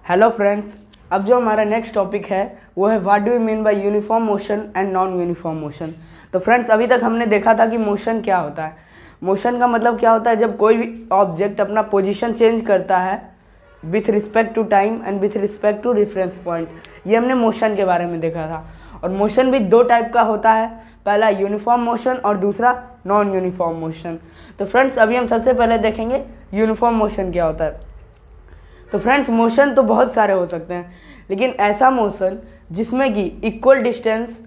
Hello friends, अब जो हमारा नेक्स्ट टॉपिक है वो है what do you mean by uniform motion and non uniform motion. तो फ्रेंड्स, अभी तक हमने देखा था कि मोशन क्या होता है। मोशन का मतलब क्या होता है, जब कोई भी ऑब्जेक्ट अपना पोजीशन चेंज करता है with respect to time and with respect to reference point. ये हमने मोशन के बारे में देखा था। और मोशन भी दो टाइप का होता है, पहला यूनिफॉर्म मोशन और दूसरा नॉन यूनिफॉर्म मोशन। तो फ्रेंड्स, अभी हम सबसे पहले देखेंगे यूनिफॉर्म मोशन क्या होता है। तो फ्रेंड्स, मोशन तो बहुत सारे हो सकते हैं, लेकिन ऐसा मोशन जिसमें कि equal distance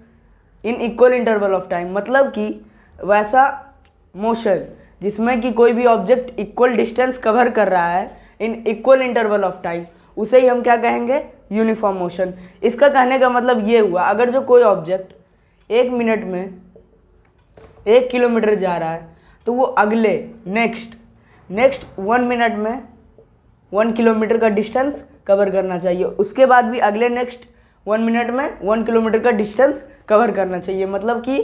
in equal interval of time, मतलब कि वैसा मोशन जिसमें कि कोई भी ऑब्जेक्ट इक्वल डिस्टेंस कवर कर रहा है in equal interval of time, उसे ही हम क्या कहेंगे, यूनिफॉर्म मोशन। इसका कहने का मतलब ये हुआ, अगर जो कोई ऑब्जेक्ट 1 मिनट में 1 किलोमीटर जा रहा है तो वो अगले नेक्स्ट 1 मिनट में 1 किलोमीटर का डिस्टेंस कवर करना चाहिए। उसके बाद भी अगले नेक्स्ट 1 मिनट में 1 किलोमीटर का डिस्टेंस कवर करना चाहिए। मतलब कि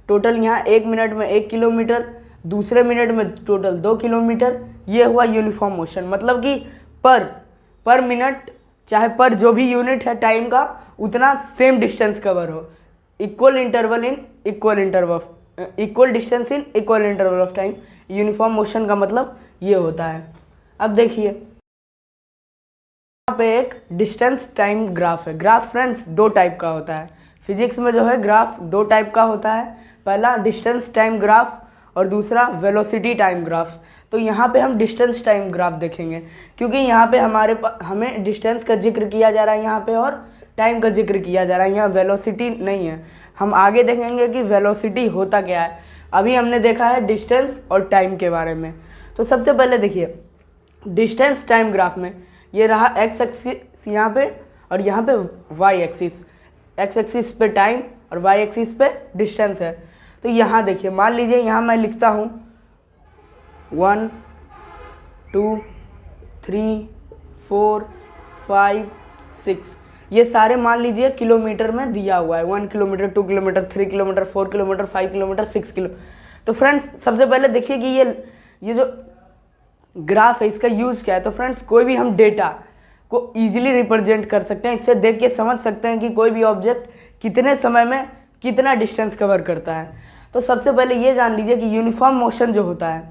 टोटल यहाँ 1 मिनट में 1 किलोमीटर, दूसरे मिनट में टोटल 2 किलोमीटर। ये हुआ यूनिफॉर्म मोशन। मतलब कि पर मिनट चाहे पर जो भी यूनिट है टाइम का, उतना सेम डिस्टेंस कवर हो, equal distance in equal interval of time. Uniform motion का मतलब ये होता है। अब देखिए, यहाँ पे एक डिस्टेंस टाइम ग्राफ है। ग्राफ फ्रेंड्स दो टाइप का होता है। फिजिक्स में जो है ग्राफ दो टाइप का होता है, पहला डिस्टेंस टाइम ग्राफ और दूसरा वेलोसिटी टाइम ग्राफ। तो यहाँ पे हम डिस्टेंस टाइम ग्राफ देखेंगे, क्योंकि यहाँ पे हमें डिस्टेंस का जिक्र किया जा रहा है यहाँ पे, और टाइम का जिक्र किया जा रहा है, यहाँ वेलोसिटी नहीं है। हम आगे देखेंगे कि वेलोसिटी होता क्या है। अभी हमने देखा है डिस्टेंस और टाइम के बारे में। तो सबसे पहले देखिए, डिस्टेंस टाइम ग्राफ में ये रहा एक्स एक्सिस यहाँ पे, और यहाँ पे वाई एक्सिस। एक्स एक्सिस पे टाइम और वाई एक्सिस पे डिस्टेंस है। तो यहाँ देखिए, मान लीजिए यहाँ मैं लिखता हूँ 1 2 3 4 5 6, ये सारे मान लीजिए किलोमीटर में दिया हुआ है। 1 kilometre, 2 kilometre, 3 kilometre, 4 kilometre, 5 kilometre, 6 kilo. तो फ्रेंड्स, सबसे पहले देखिए कि ये जो ग्राफ है इसका यूज़ क्या है। तो फ्रेंड्स, कोई भी हम डेटा को ईजिली रिप्रेजेंट कर सकते हैं। इससे देख के समझ सकते हैं कि कोई भी ऑब्जेक्ट कितने समय में कितना डिस्टेंस कवर करता है। तो सबसे पहले ये जान लीजिए कि यूनिफॉर्म मोशन जो होता है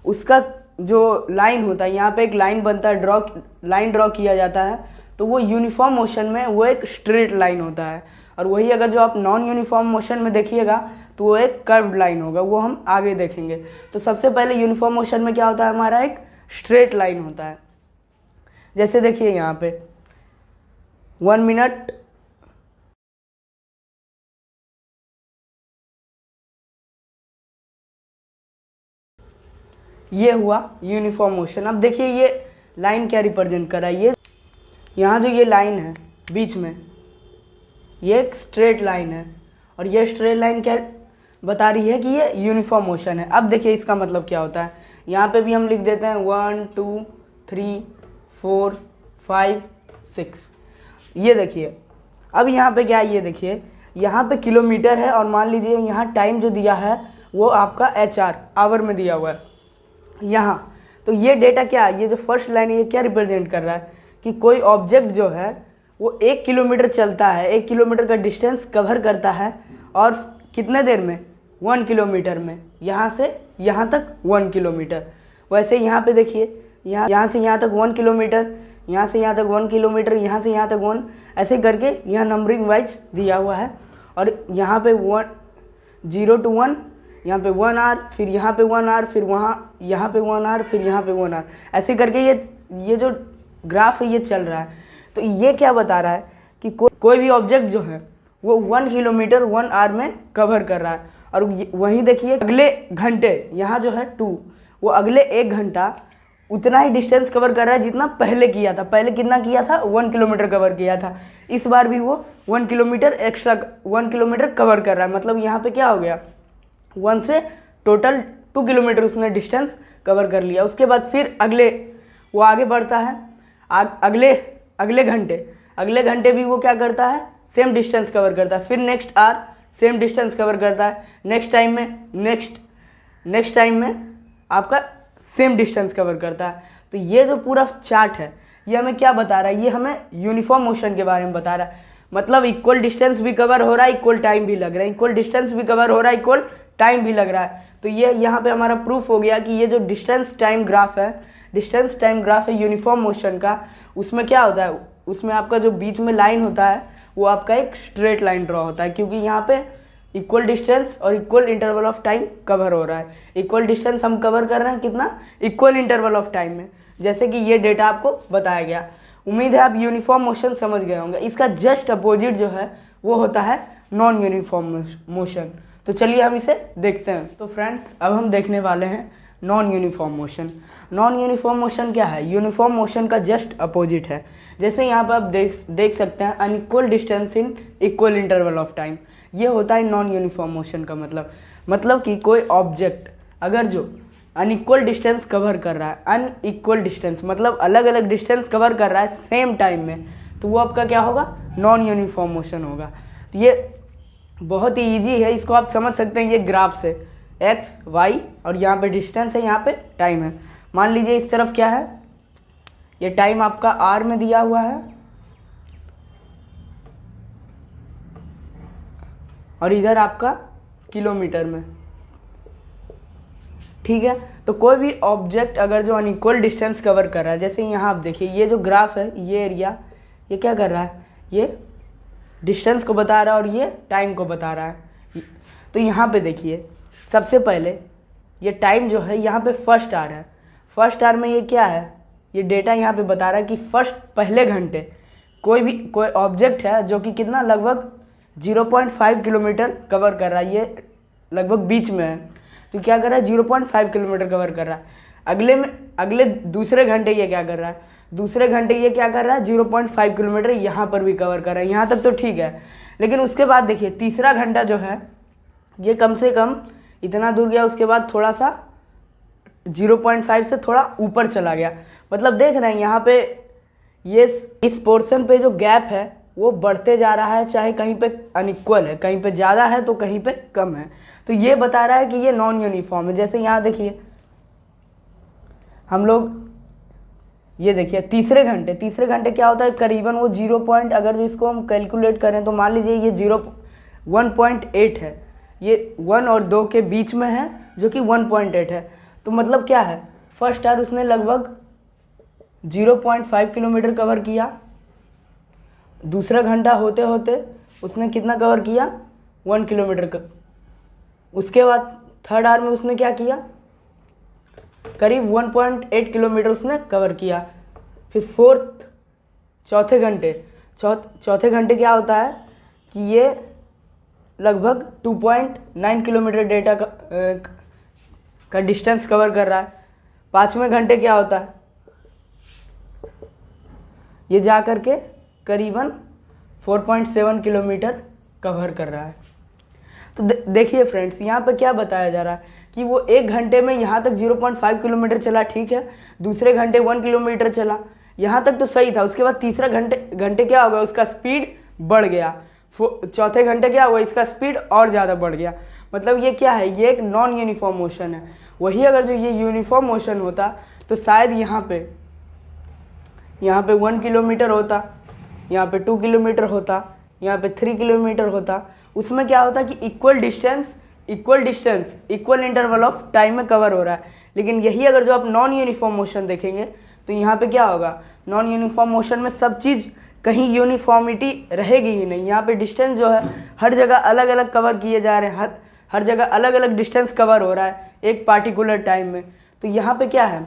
उसका जो लाइन होता है, यहाँ पे एक लाइन बनता है, लाइन ड्रॉ किया जाता है, तो वो यूनिफॉर्म मोशन में वो एक स्ट्रेट लाइन होता है। और वही अगर जो आप नॉन यूनिफॉर्म मोशन में देखिएगा तो वो एक कर्व्ड लाइन होगा, वो हम आगे देखेंगे। तो सबसे पहले यूनिफॉर्म मोशन में क्या होता है, हमारा एक स्ट्रेट लाइन होता है। जैसे देखिए यहाँ पे 1 मिनट ये हुआ यूनिफॉर्म मोशन। अब देखिए ये लाइन क्या रिप्रेजेंट कर रहा है। ये यहाँ जो ये लाइन है बीच में, ये एक स्ट्रेट लाइन है, और ये स्ट्रेट लाइन क्या बता रही है कि ये यूनिफॉर्म मोशन है। अब देखिए इसका मतलब क्या होता है। यहाँ पे भी हम लिख देते हैं 1 2 3 4 5 6। ये देखिए, अब यहाँ पे क्या है, ये देखिए यहाँ पे किलोमीटर है, और मान लीजिए यहाँ टाइम जो दिया है वो आपका HR आवर में दिया हुआ है यहाँ। तो ये डेटा क्या है, ये जो फर्स्ट लाइन है ये क्या रिप्रेजेंट कर रहा है कि कोई ऑब्जेक्ट जो है वो 1 किलोमीटर चलता है, 1 किलोमीटर का डिस्टेंस कवर करता है, और कितने देर में, 1 किलोमीटर में, यहाँ से यहाँ तक 1 किलोमीटर। वैसे यहाँ पे देखिए, यहाँ से यहाँ तक 1 किलोमीटर, यहाँ से यहाँ तक 1 किलोमीटर, यहाँ से यहाँ तक 1, ऐसे करके यहाँ नंबरिंग वाइज दिया हुआ है। और यहाँ पे 0 to 1, यहाँ पे 1 आवर, फिर यहाँ पे 1 आवर, फिर यहाँ पे 1 आवर, फिर यहाँ पे 1 आवर, ऐसे करके ये जो ग्राफ है ये चल रहा है। तो ये क्या बता रहा है कि कोई भी ऑब्जेक्ट जो है वो 1 किलोमीटर 1 आवर में कवर कर रहा है। और वहीं देखिए अगले घंटे, यहाँ जो है 2, वो अगले 1 घंटा उतना ही डिस्टेंस कवर कर रहा है जितना पहले किया था। पहले कितना किया था, 1 किलोमीटर कवर किया था। इस बार भी वो 1 किलोमीटर एक्स्ट्रा 1 किलोमीटर कवर कर रहा है। मतलब यहाँ पे क्या हो गया, 1 से टोटल 2 किलोमीटर उसने डिस्टेंस कवर कर लिया। उसके बाद फिर वो आगे बढ़ता है, अगले घंटे भी वो क्या करता है, सेम डिस्टेंस कवर करता है। फिर next hour same distance cover करता है। नेक्स्ट टाइम में आपका सेम डिस्टेंस कवर करता है। तो ये जो पूरा चार्ट है ये हमें क्या बता रहा है, ये हमें यूनिफॉर्म मोशन के बारे में बता रहा है। मतलब इक्वल डिस्टेंस भी कवर हो रहा है, इक्वल टाइम भी लग रहा है, इक्वल डिस्टेंस भी कवर हो रहा है, इक्वल टाइम भी लग रहा है। तो ये यहाँ पे हमारा प्रूफ हो गया कि ये जो डिस्टेंस टाइम ग्राफ है यूनिफॉर्म मोशन का, उसमें क्या होता है, उसमें आपका जो बीच में लाइन होता है वो आपका एक स्ट्रेट लाइन ड्रॉ होता है, क्योंकि यहाँ पे इक्वल डिस्टेंस और equal interval of time cover हो रहा है। इक्वल डिस्टेंस हम कवर कर रहे हैं कितना, इक्वल इंटरवल ऑफ टाइम में, जैसे कि ये डेटा आपको बताया गया। उम्मीद है आप यूनिफॉर्म मोशन समझ गए होंगे। इसका जस्ट अपोजिट जो है वो होता है नॉन यूनिफॉर्म मोशन। तो चलिए हम इसे देखते हैं। तो फ्रेंड्स अब हम देखने वाले हैं non uniform motion. Non uniform motion क्या है, यूनिफॉर्म मोशन का जस्ट अपोजिट है। जैसे यहाँ पर आप देख सकते हैं unequal distance in equal interval of time, ये होता है नॉन यूनिफॉर्म मोशन का मतलब कि कोई ऑब्जेक्ट अगर जो अनइक्वल डिस्टेंस कवर कर रहा है, अनइक्वल डिस्टेंस मतलब अलग अलग डिस्टेंस कवर कर रहा है सेम टाइम में, तो वो आपका क्या होगा, नॉन यूनिफॉर्म मोशन होगा। तो ये बहुत ही ईजी है, इसको आप समझ सकते हैं। ये ग्राफ से एक्स वाई और यहाँ पे डिस्टेंस है, यहाँ पे टाइम है। मान लीजिए इस तरफ क्या है, ये टाइम आपका आर में दिया हुआ है और इधर आपका किलोमीटर में, ठीक है। तो कोई भी ऑब्जेक्ट अगर जो अनइक्वल डिस्टेंस कवर कर रहा है, जैसे यहाँ आप देखिए ये जो ग्राफ है, ये एरिया ये क्या कर रहा है, ये डिस्टेंस को बता रहा है और ये टाइम को बता रहा है। तो यहाँ पे देखिए सबसे पहले ये टाइम जो है यहाँ पे फर्स्ट आर है। फर्स्ट आर में ये क्या है, ये डेटा यहाँ पे बता रहा है कि पहले घंटे कोई ऑब्जेक्ट है जो कि कितना लगभग 0.5 किलोमीटर कवर कर रहा है, ये लगभग बीच में है। तो क्या कर रहा है, 0.5 किलोमीटर कवर कर रहा है। अगले दूसरे घंटे ये क्या कर रहा है, दूसरे घंटे ये क्या कर रहा है, 0.5 किलोमीटर यहाँ पर भी कवर कर रहा है। यहाँ तक तो ठीक है, लेकिन उसके बाद देखिए तीसरा घंटा जो है ये कम से कम इतना दूर गया, उसके बाद थोड़ा सा 0.5 से थोड़ा ऊपर चला गया। मतलब देख रहे हैं यहाँ पे ये इस पोर्शन पे जो गैप है वो बढ़ते जा रहा है, चाहे कहीं पे अनइक्वल है, कहीं पे ज़्यादा है तो कहीं पे कम है। तो ये बता रहा है कि ये नॉन यूनिफॉर्म है। जैसे यहाँ देखिए हम लोग ये देखिए तीसरे घंटे क्या होता है, करीबन वो 0 पॉइंट, अगर इसको हम कैलकुलेट करें तो मान लीजिए ये 1.8 है, ये 1 और 2 के बीच में है जो कि 1.8 है। तो मतलब क्या है, फर्स्ट आवर उसने लगभग 0.5 किलोमीटर कवर किया, दूसरा घंटा होते होते उसने कितना कवर किया, 1 किलोमीटर का। उसके बाद थर्ड आवर में उसने क्या किया, करीब 1.8 किलोमीटर उसने कवर किया। फिर चौथे घंटे क्या होता है कि ये लगभग 2.9 किलोमीटर डेटा का डिस्टेंस कवर कर रहा है। पाँचवें घंटे क्या होता है, ये जा कर के करीबन 4.7 किलोमीटर कवर कर रहा है। तो देखिए फ्रेंड्स, यहाँ पे क्या बताया जा रहा है कि वो एक घंटे में यहाँ तक 0.5 किलोमीटर चला, ठीक है। दूसरे घंटे 1 किलोमीटर चला, यहाँ तक तो सही था। उसके बाद तीसरा घंटे क्या हो गया, उसका स्पीड बढ़ गया। चौथे घंटे क्या हुआ, इसका स्पीड और ज़्यादा बढ़ गया। मतलब ये क्या है, ये एक नॉन यूनिफॉर्म मोशन है। वही अगर जो ये यूनिफॉर्म मोशन होता तो शायद यहाँ पे 1 किलोमीटर होता, यहाँ पे 2 किलोमीटर होता, यहाँ पे 3 किलोमीटर होता। उसमें क्या होता कि equal distance equal interval of time में कवर हो रहा है। लेकिन यही अगर जो आप नॉन यूनिफॉर्म मोशन देखेंगे तो यहाँ पे क्या होगा, नॉन यूनिफॉर्म मोशन में सब चीज़ कहीं यूनिफॉर्मिटी रहेगी ही नहीं। यहाँ पे डिस्टेंस जो है हर जगह अलग अलग कवर किए जा रहे हैं, हर जगह अलग अलग डिस्टेंस कवर हो रहा है एक पार्टिकुलर टाइम में। तो यहाँ पे क्या है,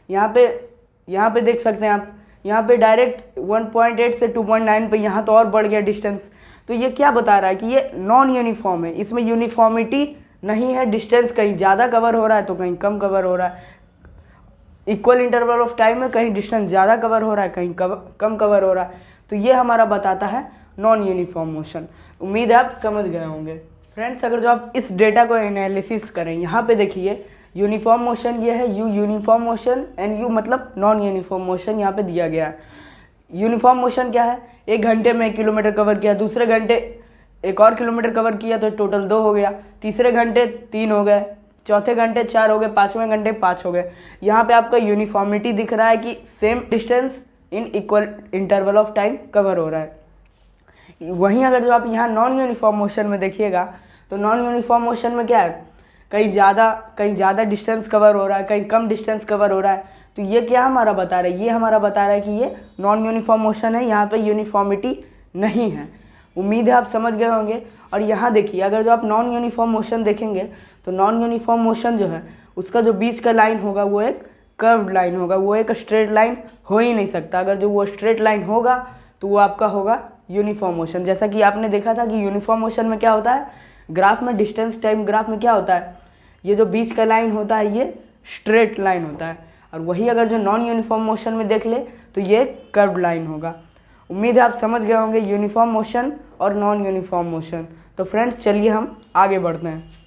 यहाँ पे देख सकते हैं आप, यहाँ पे डायरेक्ट 1.8 से 2.9 पे यहाँ तो और बढ़ गया डिस्टेंस। तो ये क्या बता रहा है कि ये नॉन यूनिफॉर्म है, इसमें यूनिफॉर्मिटी नहीं है। डिस्टेंस कहीं ज़्यादा कवर हो रहा है तो कहीं कम कवर हो रहा है। इक्वल इंटरवल ऑफ टाइम में कहीं डिस्टेंस ज़्यादा कवर हो रहा है, कहीं कम कवर हो रहा है। तो ये हमारा बताता है नॉन यूनिफॉर्म मोशन। उम्मीद है आप समझ गए होंगे। फ्रेंड्स, अगर जो आप इस डेटा को एनालिसिस करें, यहाँ पे देखिए यूनिफॉर्म मोशन ये है, you uniform motion and you मतलब नॉन यूनिफॉर्म मोशन यहाँ पे दिया गया है। यूनिफॉर्म मोशन क्या है, एक घंटे में 1 किलोमीटर कवर किया, दूसरे घंटे 1 और किलोमीटर कवर किया तो टोटल 2 हो गया, तीसरे घंटे 3 हो गए, चौथे घंटे 4 हो गए, पाँचवें घंटे 5 हो गए। यहाँ पे आपका यूनिफॉर्मिटी दिख रहा है कि same distance in equal interval of time cover हो रहा है। वहीं अगर जो आप यहाँ नॉन यूनिफॉर्म मोशन में देखिएगा तो नॉन यूनिफॉर्म मोशन में क्या है, कहीं ज़्यादा डिस्टेंस कवर हो रहा है, कहीं कम डिस्टेंस कवर हो रहा है। तो ये क्या हमारा बता रहा है, ये हमारा बता रहा है कि ये नॉन यूनिफॉर्म मोशन है, यहाँ पे यूनिफॉर्मिटी नहीं है। उम्मीद है आप समझ गए होंगे। और यहाँ देखिए, अगर जो आप नॉन यूनिफॉर्म मोशन देखेंगे तो नॉन यूनिफॉर्म मोशन जो है उसका जो बीच का लाइन होगा वो एक कर्व्ड लाइन होगा, वो एक स्ट्रेट लाइन हो ही नहीं सकता। अगर जो वो स्ट्रेट लाइन होगा तो वो आपका होगा यूनिफॉर्म मोशन। जैसा कि आपने देखा था कि यूनिफॉर्म मोशन में क्या होता है, ग्राफ में डिस्टेंस टाइम ग्राफ में क्या होता है, ये जो बीच का लाइन होता है ये स्ट्रेट लाइन होता है। और वही अगर जो नॉन यूनिफॉर्म मोशन में देख ले तो ये कर्व्ड लाइन होगा। उम्मीद है आप समझ गए होंगे यूनिफॉर्म मोशन और नॉन यूनिफॉर्म मोशन। तो फ्रेंड्स चलिए हम आगे बढ़ते हैं।